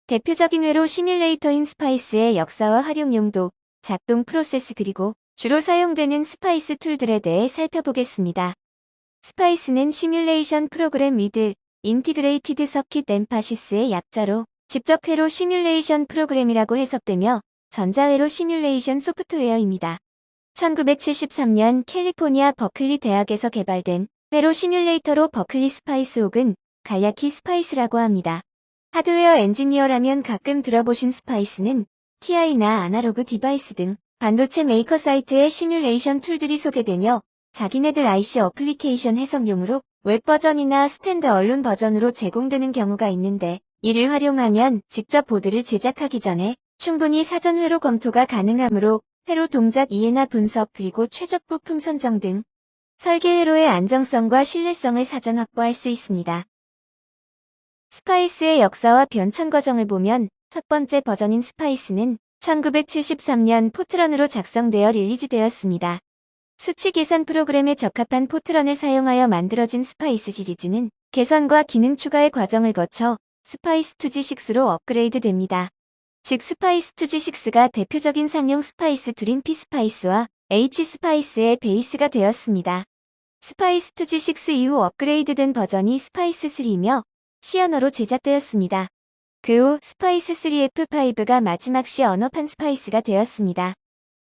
대표적인 회로 시뮬레이터인 스파이스의 역사와 활용 용도, 작동 프로세스 그리고 주로 사용되는 스파이스 툴들에 대해 살펴보겠습니다. 스파이스는 시뮬레이션 프로그램 위드 인티그레이티드 서킷 엠파시스의 약자로 직접 회로 시뮬레이션 프로그램이라고 해석되며 전자회로 시뮬레이션 소프트웨어입니다. 1973년 캘리포니아 버클리 대학에서 개발된 회로 시뮬레이터로 버클리 스파이스 혹은 간략히 스파이스라고 합니다. 하드웨어 엔지니어라면 가끔 들어보신 스파이스는 TI나 아날로그 디바이스 등 반도체 메이커 사이트의 시뮬레이션 툴들이 소개되며 자기네들 IC 어플리케이션 해석용으로 웹 버전이나 스탠드 얼론 버전으로 제공되는 경우가 있는데 이를 활용하면 직접 보드를 제작하기 전에 충분히 사전 회로 검토가 가능하므로 회로 동작 이해나 분석 그리고 최적 부품 선정 등 설계 회로의 안정성과 신뢰성을 사전 확보할 수 있습니다. 스파이스의 역사와 변천 과정을 보면 첫 번째 버전인 스파이스는 1973년 포트런으로 작성되어 릴리즈되었습니다. 수치 계산 프로그램에 적합한 포트런을 사용하여 만들어진 스파이스 시리즈는 개선과 기능 추가의 과정을 거쳐 스파이스 2G6로 업그레이드 됩니다. 즉 스파이스 2G6가 대표적인 상용 스파이스 툴인 P스파이스와 H스파이스의 베이스가 되었습니다. 스파이스 2G6 이후 업그레이드된 버전이 스파이스 3이며 C 언어로 제작되었습니다. 그 후 스파이스 3F5가 마지막 C 언어판 스파이스가 되었습니다.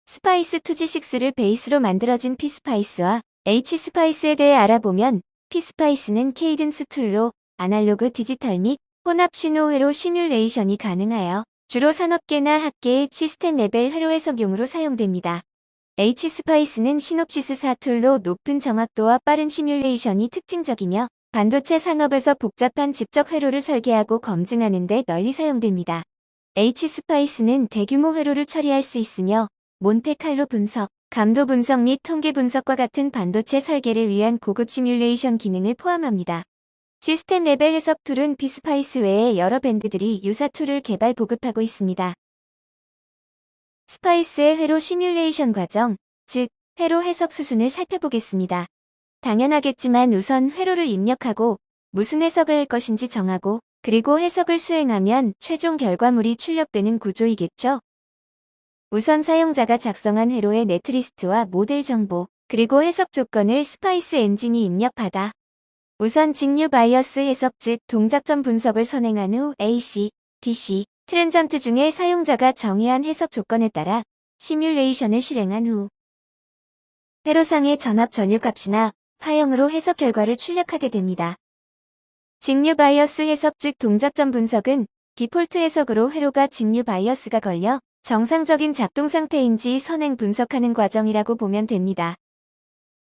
스파이스 2G6를 베이스로 만들어진 P스파이스와 H스파이스에 대해 알아보면 P스파이스는 케이든스 툴로 아날로그 디지털 및 혼합 신호 회로 시뮬레이션이 가능하여 주로 산업계나 학계의 시스템 레벨 회로 해석용으로 사용됩니다. H스파이스는 시놉시스 4툴로 높은 정확도와 빠른 시뮬레이션이 특징적이며 반도체 산업에서 복잡한 집적 회로를 설계하고 검증하는 데 널리 사용됩니다. H스파이스는 대규모 회로를 처리할 수 있으며 몬테칼로 분석, 감도 분석 및 통계 분석과 같은 반도체 설계를 위한 고급 시뮬레이션 기능을 포함합니다. 시스템 레벨 해석 툴은 P스파이스 외에 여러 밴드들이 유사 툴을 개발 보급하고 있습니다. 스파이스의 회로 시뮬레이션 과정, 즉 회로 해석 수순을 살펴보겠습니다. 당연하겠지만 우선 회로를 입력하고 무슨 해석을 할 것인지 정하고 그리고 해석을 수행하면 최종 결과물이 출력되는 구조이겠죠. 우선 사용자가 작성한 회로의 네트리스트와 모델 정보, 그리고 해석 조건을 스파이스 엔진이 입력하다. 우선 직류 바이어스 해석 즉 동작점 분석을 선행한 후 AC, DC, 트랜전트 중에 사용자가 정의한 해석 조건에 따라 시뮬레이션을 실행한 후 회로상의 전압 전류값이나 파형으로 해석 결과를 출력하게 됩니다. 직류 바이어스 해석 즉 동작점 분석은 디폴트 해석으로 회로가 직류 바이어스가 걸려 정상적인 작동 상태인지 선행 분석하는 과정이라고 보면 됩니다.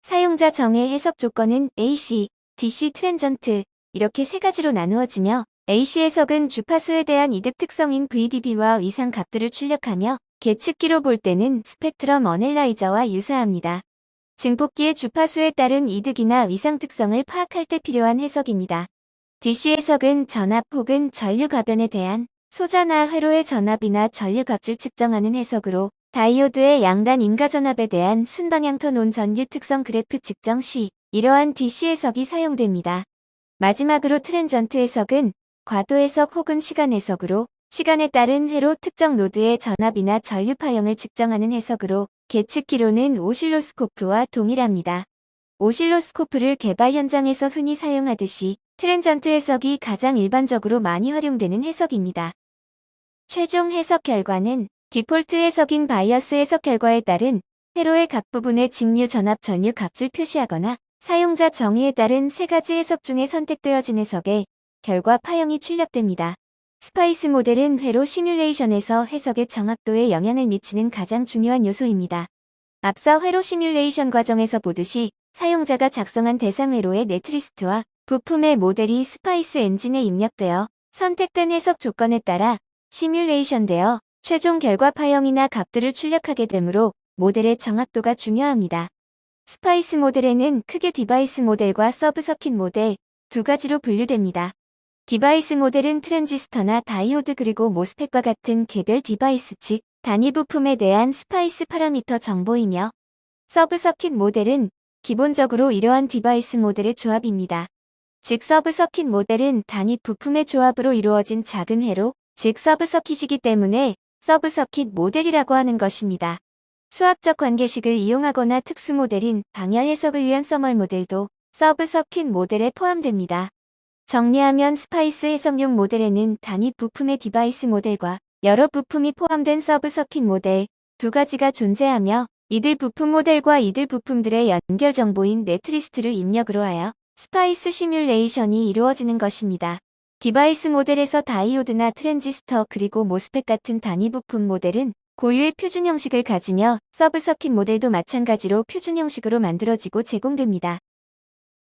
사용자 정의 해석 조건은 AC, DC 트랜전트 이렇게 세 가지로 나누어지며 AC 해석은 주파수에 대한 이득 특성인 VDB와 이상 값들을 출력하며 계측기로 볼 때는 스펙트럼 어넬라이저와 유사합니다. 증폭기의 주파수에 따른 이득이나 이상 특성을 파악할 때 필요한 해석입니다. DC 해석은 전압 혹은 전류 가변에 대한 소자나 회로의 전압이나 전류 값을 측정하는 해석으로 다이오드의 양단 인가전압에 대한 순방향턴 온 전류 특성 그래프 측정 시 이러한 DC 해석이 사용됩니다. 마지막으로 트랜전트 해석은 과도 해석 혹은 시간 해석으로 시간에 따른 회로 특정 노드의 전압이나 전류 파형을 측정하는 해석으로 계측기로는 오실로스코프와 동일합니다. 오실로스코프를 개발 현장에서 흔히 사용하듯이 트랜전트 해석이 가장 일반적으로 많이 활용되는 해석입니다. 최종 해석 결과는 디폴트 해석인 바이어스 해석 결과에 따른 회로의 각 부분의 직류 전압 전류 값을 표시하거나 사용자 정의에 따른 세 가지 해석 중에 선택되어진 해석의 결과 파형이 출력됩니다. 스파이스 모델은 회로 시뮬레이션에서 해석의 정확도에 영향을 미치는 가장 중요한 요소입니다. 앞서 회로 시뮬레이션 과정에서 보듯이 사용자가 작성한 대상 회로의 네트리스트와 부품의 모델이 스파이스 엔진에 입력되어 선택된 해석 조건에 따라 시뮬레이션되어 최종 결과 파형이나 값들을 출력하게 되므로 모델의 정확도가 중요합니다. 스파이스 모델에는 크게 디바이스 모델과 서브 서킷 모델 두 가지로 분류됩니다. 디바이스 모델은 트랜지스터나 다이오드 그리고 모스펫과 같은 개별 디바이스 즉 단위 부품에 대한 스파이스 파라미터 정보이며 서브 서킷 모델은 기본적으로 이러한 디바이스 모델의 조합입니다. 즉 서브 서킷 모델은 단위 부품의 조합으로 이루어진 작은 회로, 즉 서브서킷이기 때문에 서브서킷 모델이라고 하는 것입니다. 수학적 관계식을 이용하거나 특수 모델인 방열 해석을 위한 서멀 모델도 서브서킷 모델에 포함됩니다. 정리하면 스파이스 해석용 모델에는 단위 부품의 디바이스 모델과 여러 부품이 포함된 서브서킷 모델 두 가지가 존재하며 이들 부품 모델과 이들 부품들의 연결 정보인 네트리스트를 입력으로 하여 스파이스 시뮬레이션이 이루어지는 것입니다. 디바이스 모델에서 다이오드나 트랜지스터 그리고 모스펫 같은 단위 부품 모델은 고유의 표준 형식을 가지며 서브서킷 모델도 마찬가지로 표준 형식으로 만들어지고 제공됩니다.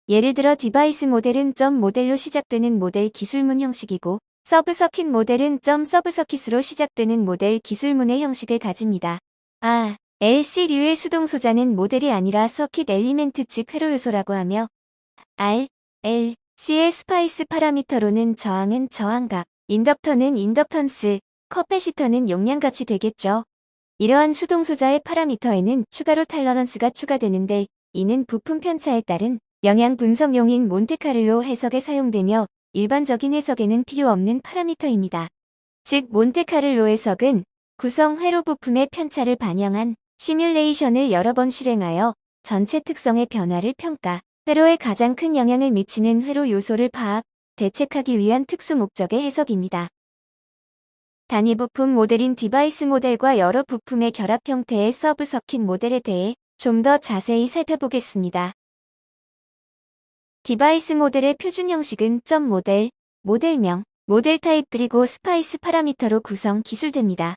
예를 들어 디바이스 모델은 점 모델로 시작되는 모델 기술문 형식이고 서브서킷 모델은 점 서브서킷으로 시작되는 모델 기술문의 형식을 가집니다. LC류의 수동소자는 모델이 아니라 서킷 엘리멘트 즉 회로 요소라고 하며 C의 스파이스 파라미터로는 저항은 저항값, 인덕터는 인덕턴스, 커패시터는 용량값이 되겠죠. 이러한 수동소자의 파라미터에는 추가로 탈러런스가 추가되는데 이는 부품 편차에 따른 영향 분석용인 몬테카를로 해석에 사용되며 일반적인 해석에는 필요 없는 파라미터입니다. 즉 몬테카를로 해석은 구성 회로 부품의 편차를 반영한 시뮬레이션을 여러 번 실행하여 전체 특성의 변화를 평가, 회로에 가장 큰 영향을 미치는 회로 요소를 파악, 대책하기 위한 특수 목적의 해석입니다. 단위 부품 모델인 디바이스 모델과 여러 부품의 결합 형태의 서브서킷 모델에 대해 좀 더 자세히 살펴보겠습니다. 디바이스 모델의 표준 형식은 점 모델, 모델명, 모델 타입 그리고 스파이스 파라미터로 구성 기술됩니다.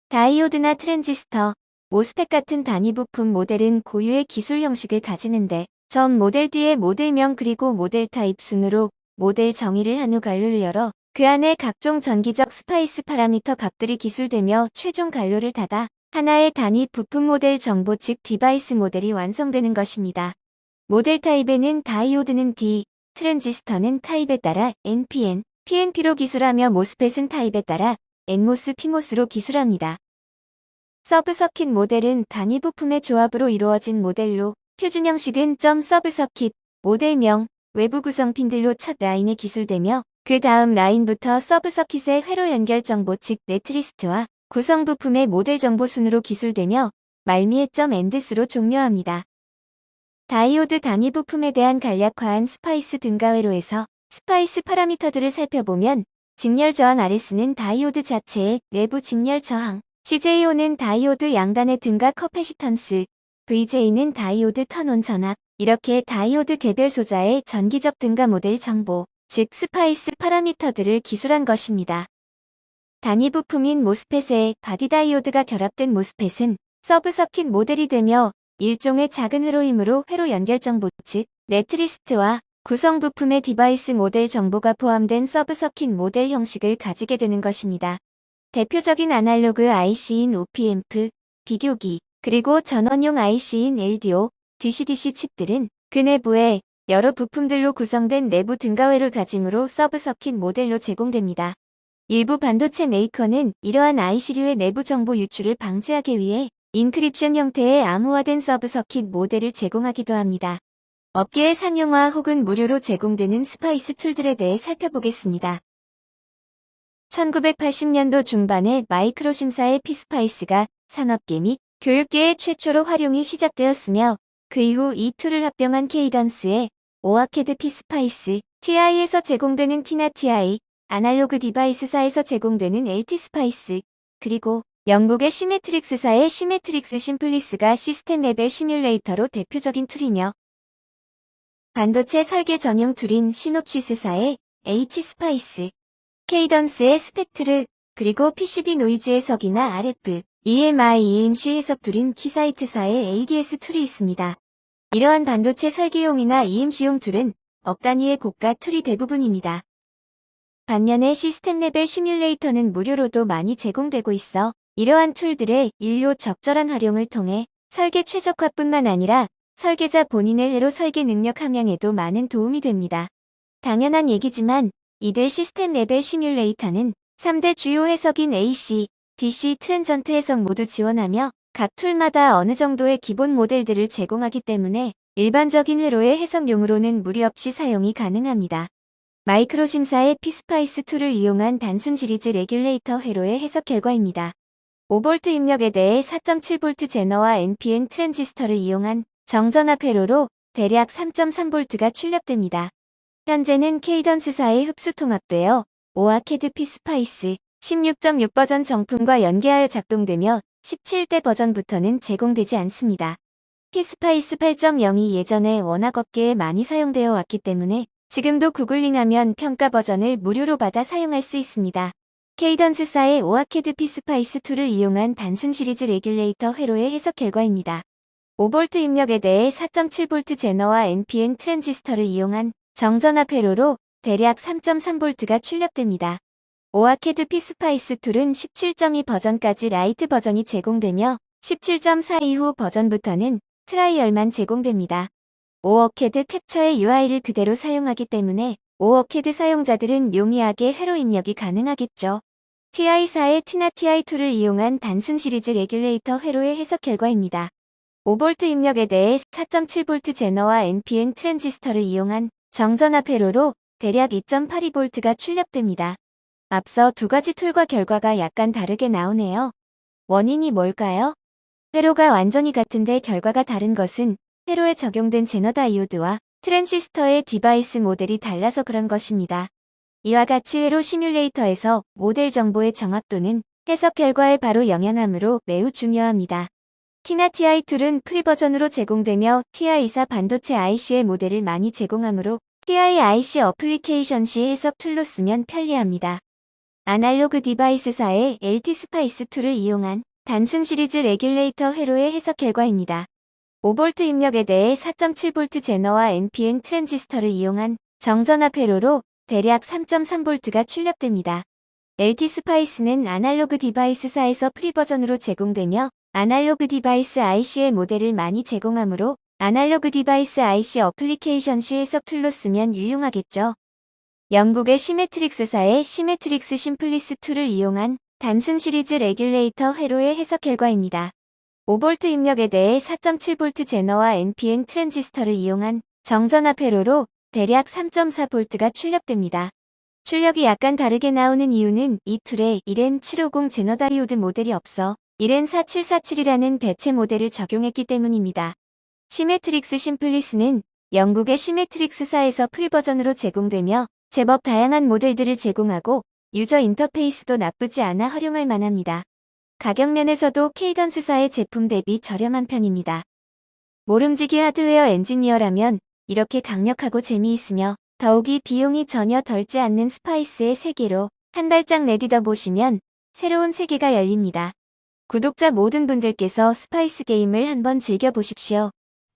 다이오드나 트랜지스터, 모스펫 같은 단위 부품 모델은 고유의 기술 형식을 가지는데 점 모델 뒤에 모델명 그리고 모델 타입 순으로 모델 정의를 한 후 관로를 열어 그 안에 각종 전기적 스파이스 파라미터 값들이 기술되며 최종 관로를 닫아 하나의 단위 부품 모델 정보 즉 디바이스 모델이 완성되는 것입니다. 모델 타입에는 다이오드는 D, 트랜지스터는 타입에 따라 NPN, PNP로 기술하며 모스펫은 타입에 따라 NMOS, PMOS로 기술합니다. 서브서킷 모델은 단위 부품의 조합으로 이루어진 모델로 표준 형식은 점 서브서킷, 모델명, 외부 구성 핀들로 첫 라인에 기술되며 그 다음 라인부터 서브서킷의 회로 연결 정보 즉 네트리스트와 구성 부품의 모델 정보 순으로 기술되며 말미에 점 엔드스로 종료합니다. 다이오드 단위 부품에 대한 간략화한 스파이스 등가 회로에서 스파이스 파라미터들을 살펴보면 직렬 저항 RS는 다이오드 자체의 내부 직렬 저항, CJO는 다이오드 양단의 등가 커패시턴스, VJ는 다이오드 턴온 전압, 이렇게 다이오드 개별 소자의 전기적 등가 모델 정보, 즉 스파이스 파라미터들을 기술한 것입니다. 단위 부품인 모스펫에 바디 다이오드가 결합된 모스펫은 서브서킷 모델이 되며 일종의 작은 회로이므로 회로 연결 정보 즉 네트리스트와 구성 부품의 디바이스 모델 정보가 포함된 서브서킷 모델 형식을 가지게 되는 것입니다. 대표적인 아날로그 IC인 OP-앰프, 비교기, 그리고 전원용 IC인 LDO, DC-DC 칩들은 그 내부에 여러 부품들로 구성된 내부 등가회를 가짐으로 서브서킷 모델로 제공됩니다. 일부 반도체 메이커는 이러한 IC류의 내부 정보 유출을 방지하기 위해 인크립션 형태의 암호화된 서브서킷 모델을 제공하기도 합니다. 업계의 상용화 혹은 무료로 제공되는 스파이스 툴들에 대해 살펴보겠습니다. 1980년도 중반에 마이크로심사의 피스파이스가 산업계 및 교육계의 최초로 활용이 시작되었으며 그 이후 이 툴을 합병한 케이던스의 오아케드 피스파이스, TI에서 제공되는 티나 TI, 아날로그 디바이스사에서 제공되는 LT스파이스, 그리고 영국의 시메트릭스사의 시메트릭스 심플리스가 시스템 레벨 시뮬레이터로 대표적인 툴이며 반도체 설계 전용 툴인 시놉시스사의 H스파이스, 케이던스의 스펙트르, 그리고 PCB 노이즈 해석이나 RF, EMI, EMC 해석 툴인 키사이트사의 ADS 툴이 있습니다. 이러한 반도체 설계용이나 EMC용 툴은 억 단위의 고가 툴이 대부분입니다. 반면에 시스템 레벨 시뮬레이터는 무료로도 많이 제공되고 있어 이러한 툴들의 인류 적절한 활용을 통해 설계 최적화뿐만 아니라 설계자 본인의 회로 설계 능력 함양에도 많은 도움이 됩니다. 당연한 얘기지만 이들 시스템 레벨 시뮬레이터는 3대 주요 해석인 AC, DC, 트랜전트 해석 모두 지원하며 각 툴마다 어느 정도의 기본 모델들을 제공하기 때문에 일반적인 회로의 해석용으로는 무리 없이 사용이 가능합니다. 마이크로 심사의 피스파이스 툴을 이용한 단순 시리즈 레귤레이터 회로의 해석 결과입니다. 5V 입력에 대해 4.7V 제너와 NPN 트랜지스터를 이용한 정전압 회로로 대략 3.3V가 출력됩니다. 현재는 케이던스사에 흡수 통합되어 오아캐드 피스파이스 16.6 버전 정품과 연계하여 작동되며 17대 버전부터는 제공되지 않습니다. 피스파이스 8.0이 예전에 워낙 업계에 많이 사용되어 왔기 때문에 지금도 구글링하면 평가 버전을 무료로 받아 사용할 수 있습니다. 케이던스사의 오아캐드 피스파이스 툴을 이용한 단순 시리즈 레귤레이터 회로의 해석 결과입니다. 5V 입력에 대해 4.7V 제너와 NPN 트랜지스터를 이용한 정전압 회로로 대략 3.3V가 출력됩니다. 오아캐드 피스파이스 툴은 17.2 버전까지 라이트 버전이 제공되며 17.4 이후 버전부터는 트라이얼만 제공됩니다. 오어캐드 캡처의 UI를 그대로 사용하기 때문에 오어캐드 사용자들은 용이하게 회로 입력이 가능하겠죠. TI사의 티나 TI2를 이용한 단순 시리즈 레귤레이터 회로의 해석 결과입니다. 5V 입력에 대해 4.7V 제너와 NPN 트랜지스터를 이용한 정전압 회로로 대략 2.82V가 출력됩니다. 앞서 두 가지 툴과 결과가 약간 다르게 나오네요. 원인이 뭘까요? 회로가 완전히 같은데 결과가 다른 것은 회로에 적용된 제너 다이오드와 트랜지스터의 디바이스 모델이 달라서 그런 것입니다. 이와 같이 회로 시뮬레이터에서 모델 정보의 정확도는 해석 결과에 바로 영향하므로 매우 중요합니다. 티나 TI 툴은 프리 버전으로 제공되며 TI사 반도체 IC의 모델을 많이 제공하므로 TI IC 어플리케이션 시 해석 툴로 쓰면 편리합니다. 아날로그 디바이스사의 LT 스파이스 툴을 이용한 단순 시리즈 레귤레이터 회로의 해석 결과입니다. 5V 입력에 대해 4.7V 제너와 NPN 트랜지스터를 이용한 정전압 회로로 대략 3.3V가 출력됩니다. LT 스파이스는 아날로그 디바이스사에서 프리 버전으로 제공되며 아날로그 디바이스 IC의 모델을 많이 제공하므로 아날로그 디바이스 IC 어플리케이션 시 해석 툴로 쓰면 유용하겠죠. 영국의 시메트릭스사의 시메트릭스 심플리스 툴을 이용한 단순 시리즈 레귤레이터 회로의 해석 결과입니다. 5V 입력에 대해 4.7V 제너와 NPN 트랜지스터를 이용한 정전압 회로로 대략 3.4V가 출력됩니다. 출력이 약간 다르게 나오는 이유는 이 툴에 1N750 제너 다이오드 모델이 없어 1N4747이라는 대체 모델을 적용했기 때문입니다. 시메트릭스 심플리스는 영국의 시메트릭스사에서 프리 버전으로 제공되며 제법 다양한 모델들을 제공하고 유저 인터페이스도 나쁘지 않아 활용할 만합니다. 가격 면에서도 케이던스사의 제품 대비 저렴한 편입니다. 모름지기 하드웨어 엔지니어라면 이렇게 강력하고 재미있으며 더욱이 비용이 전혀 덜지 않는 스파이스의 세계로 한 발짝 내디뎌 보시면 새로운 세계가 열립니다. 구독자 모든 분들께서 스파이스 게임을 한번 즐겨보십시오.